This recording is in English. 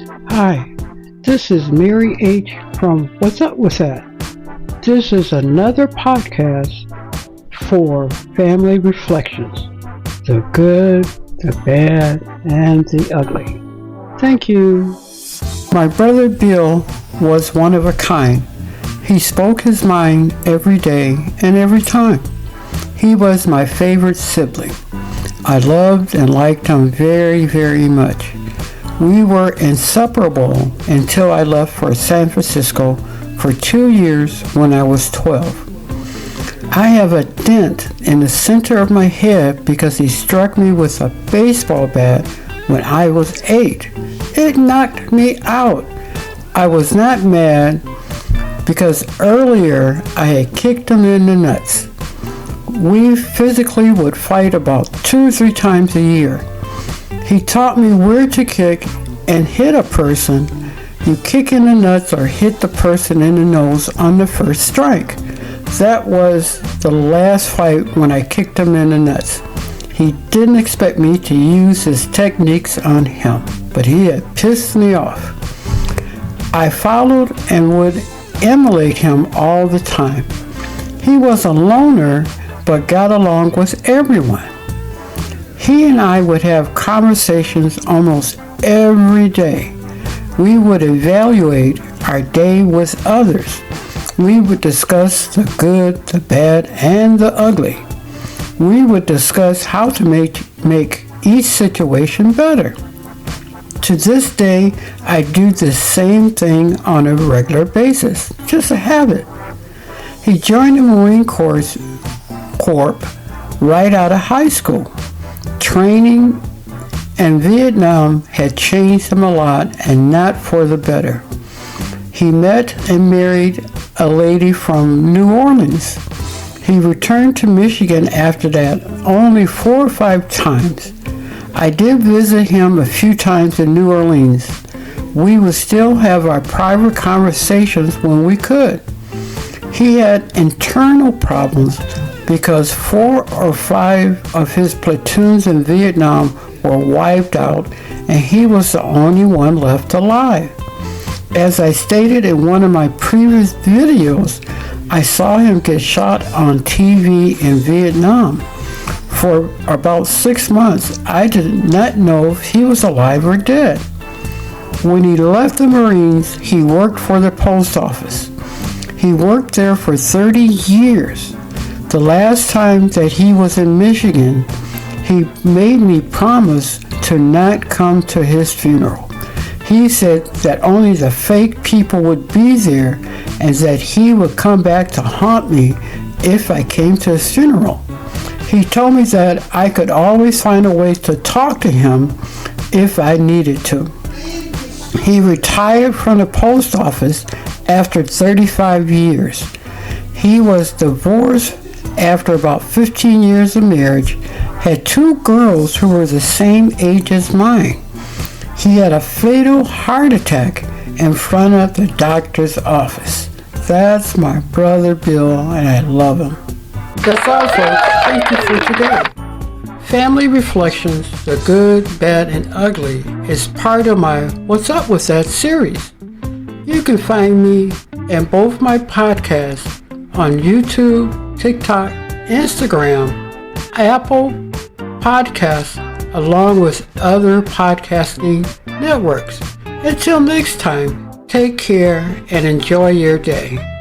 Hi, this is Mary H. from What's Up With That? This is another podcast for family reflections. The good, the bad, and the ugly. Thank you. My brother Bill was one of a kind. He spoke his mind every day and every time. He was my favorite sibling. I loved and liked him very, very much. We were inseparable until I left for San Francisco for 2 years when I was 12. I have a dent in the center of my head because he struck me with a baseball bat when I was 8. It knocked me out. I was not mad because earlier I had kicked him in the nuts. We physically would fight about 2 or 3 times a year. He taught me where to kick and hit a person. You kick in the nuts or hit the person in the nose on the first strike. That was the last fight when I kicked him in the nuts. He didn't expect me to use his techniques on him, but he had pissed me off. I followed and would emulate him all the time. He was a loner, but got along with everyone. He and I would have conversations almost every day. We would evaluate our day with others. We would discuss the good, the bad, and the ugly. We would discuss how to make each situation better. To this day, I do the same thing on a regular basis, just a habit. He joined the Marine Corps right out of high school. Training and Vietnam had changed him a lot, and not for the better. He met and married a lady from New Orleans. He returned to Michigan after that only 4 or 5 times. I did visit him a few times in New Orleans. We would still have our private conversations when we could. He had internal problems because 4 or 5 of his platoons in Vietnam were wiped out, and he was the only one left alive. As I stated in one of my previous videos, I saw him get shot on TV in Vietnam. For about 6 months, I did not know if he was alive or dead. When he left the Marines, he worked for the post office. He worked there for 30 years. The last time that he was in Michigan, he made me promise to not come to his funeral. He said that only the fake people would be there and that he would come back to haunt me if I came to his funeral. He told me that I could always find a way to talk to him if I needed to. He retired from the post office after 35 years. He was divorced after about 15 years of marriage, had 2 girls who were the same age as mine. He had a fatal heart attack in front of the doctor's office. That's my brother Bill, and I love him. That's all, folks. Thank you for today. Family Reflections, the good, bad, and ugly is part of my What's Up With That series. You can find me and both my podcasts on YouTube, TikTok, Instagram, Apple Podcasts, along with other podcasting networks. Until next time, take care and enjoy your day.